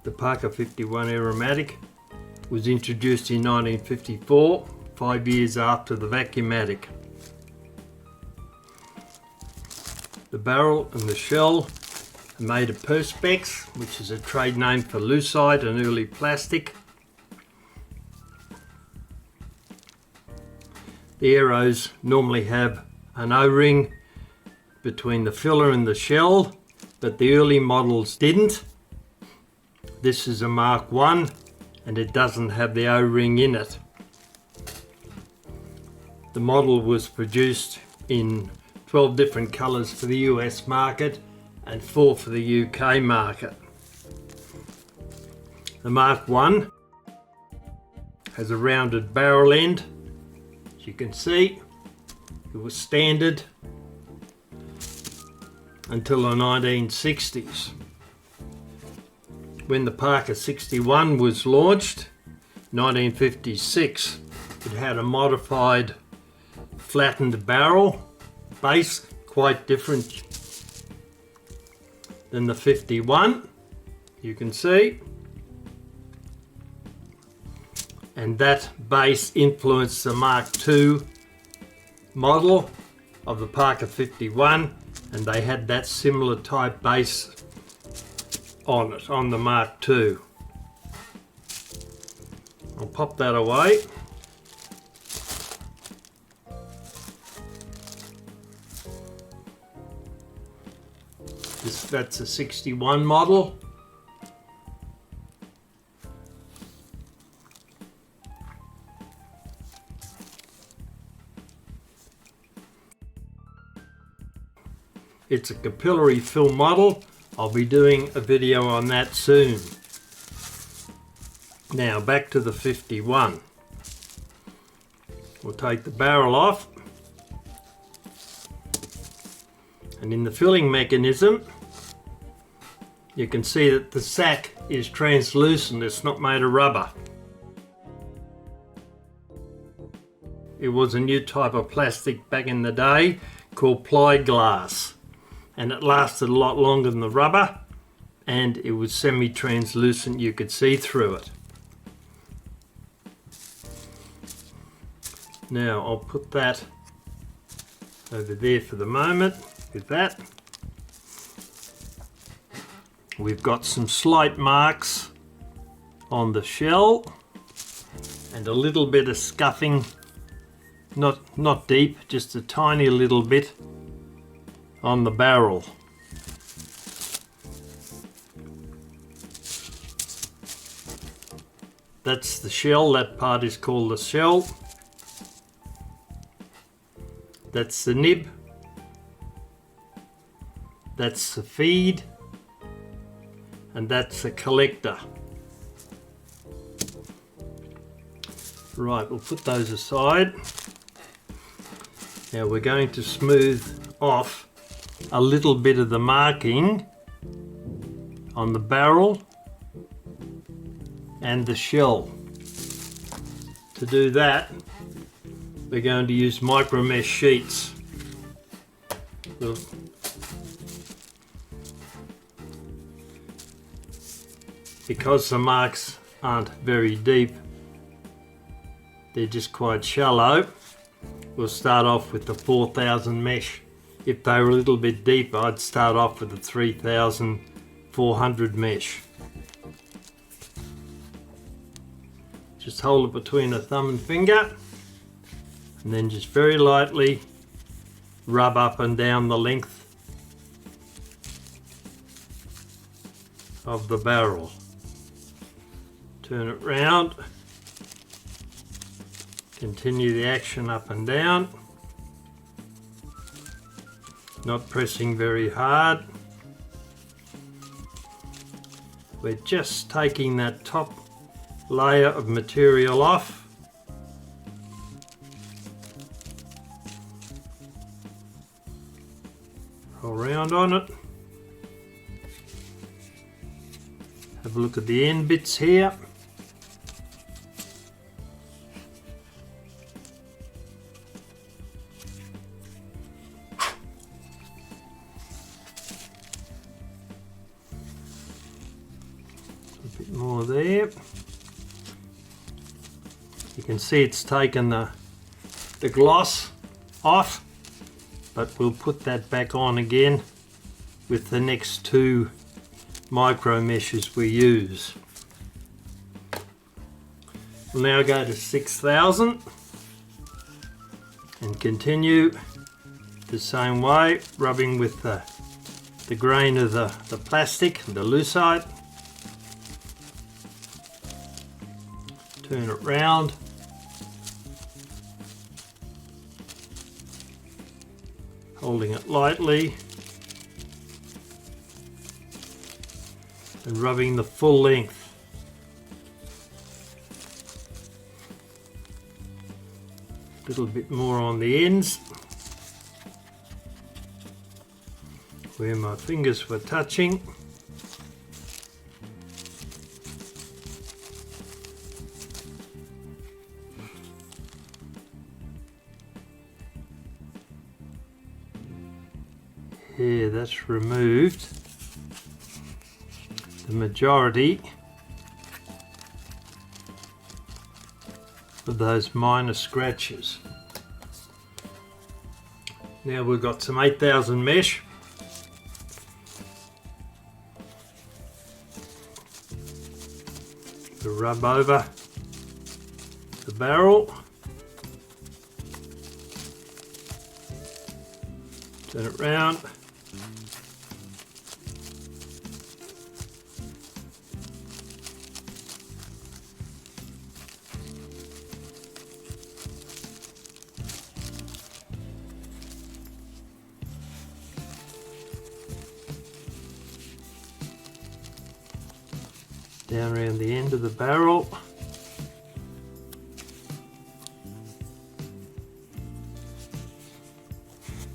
The Parker 51 aromatic was introduced in 1954, 5 years after the Vacuumatic. The barrel and the shell are made of Perspex, which is a trade name for lucite and early plastic. The arrows normally have an O-ring between the filler and the shell, but the early models didn't. This is a Mk1 and it doesn't have the O-ring in it. The model was produced in 12 different colours for the US market and 4 for the UK market. The Mk1 has a rounded barrel end. As you can see, it was standard until the 1960s. When the Parker 61 was launched, 1956, it had a modified flattened barrel base, quite different than the 51, you can see. And that base influenced the Mark II model of the Parker 51, and they had that similar type base on it, on the Mark II. I'll pop that away. That's a 61 model. It's a capillary fill model. I'll be doing a video on that soon. Now back to the 51. We'll take the barrel off. And in the filling mechanism, you can see that the sac is translucent, it's not made of rubber. It was a new type of plastic back in the day called ply glass, and it lasted a lot longer than the rubber, and it was semi-translucent, you could see through it. Now I'll put that over there for the moment. With that, we've got some slight marks on the shell and a little bit of scuffing, not deep, just a tiny little bit on the barrel. That's the shell, that part is called the shell. That's the nib. That's the feed, and that's the collector. Right, we'll put those aside. Now we're going to smooth off a little bit of the marking on the barrel and the shell. To do that, we're going to use micro mesh sheets. Because the marks aren't very deep, they're just quite shallow, we'll start off with the 4000 mesh. If they were a little bit deeper, I'd start off with the 3400 mesh. Just hold it between a thumb and finger, and then just very lightly rub up and down the length of the barrel. Turn it round, continue the action up and down, not pressing very hard. We're just taking that top layer of material off. Roll around on it. Have a look at the end bits here. more there. You can see it's taken the gloss off, but we'll put that back on again with the next two micro meshes we use. We'll now go to 6000 and continue the same way, rubbing with the grain of the plastic, the lucite. Turn it round. Holding it lightly and rubbing the full length. A little bit more on the ends where my fingers were touching. Yeah, that's removed the majority of those minor scratches. Now we've got some 8000 mesh. To rub over the barrel. Turn it round. Down around the end of the barrel.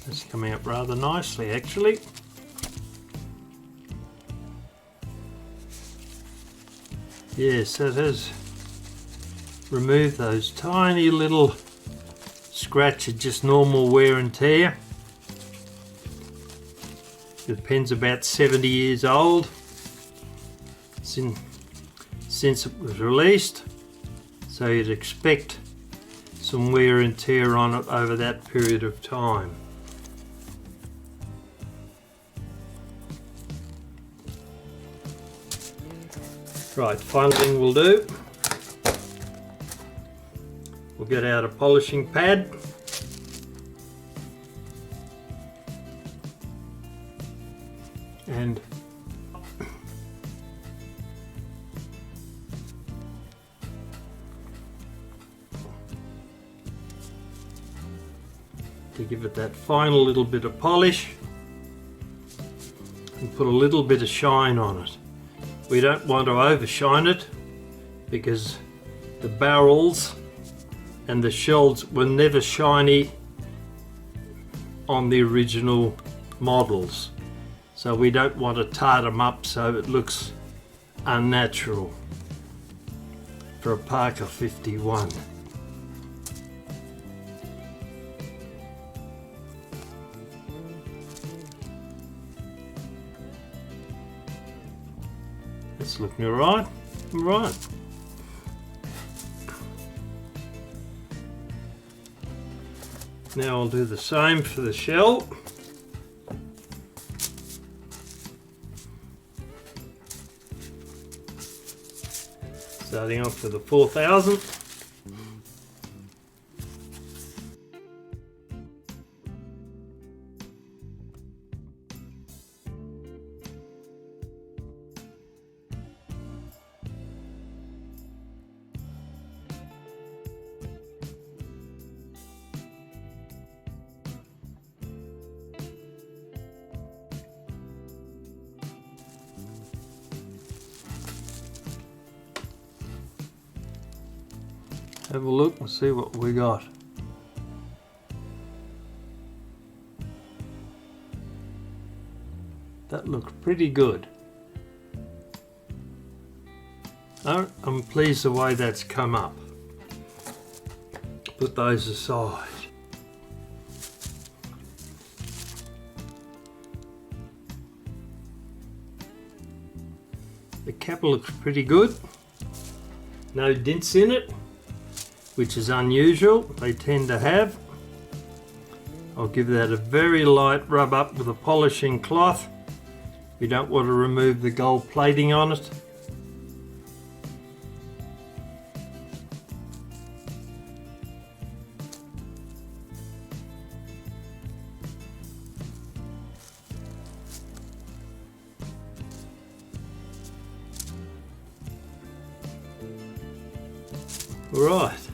That's coming out rather nicely actually. Yes, that has removed those tiny little scratches, just normal wear and tear. The pen's about 70 years old since it was released, so you'd expect some wear and tear on it over that period of time. Right, final thing we'll do, we'll get out a polishing pad and to give it that final little bit of polish and put a little bit of shine on it. We don't want to overshine it because the barrels and the shells were never shiny on the original models, so we don't want to tart them up so it looks unnatural for a Parker 51. It's looking alright. Right. Now I'll do the same for the shell. Starting off with the 4000. Have a look and see what we got. That looks pretty good. I'm pleased the way that's come up. Put those aside. The cap looks pretty good. No dents in it, which is unusual. They tend to have. I'll give that a very light rub up with a polishing cloth. You don't want to remove the gold plating on it. Right,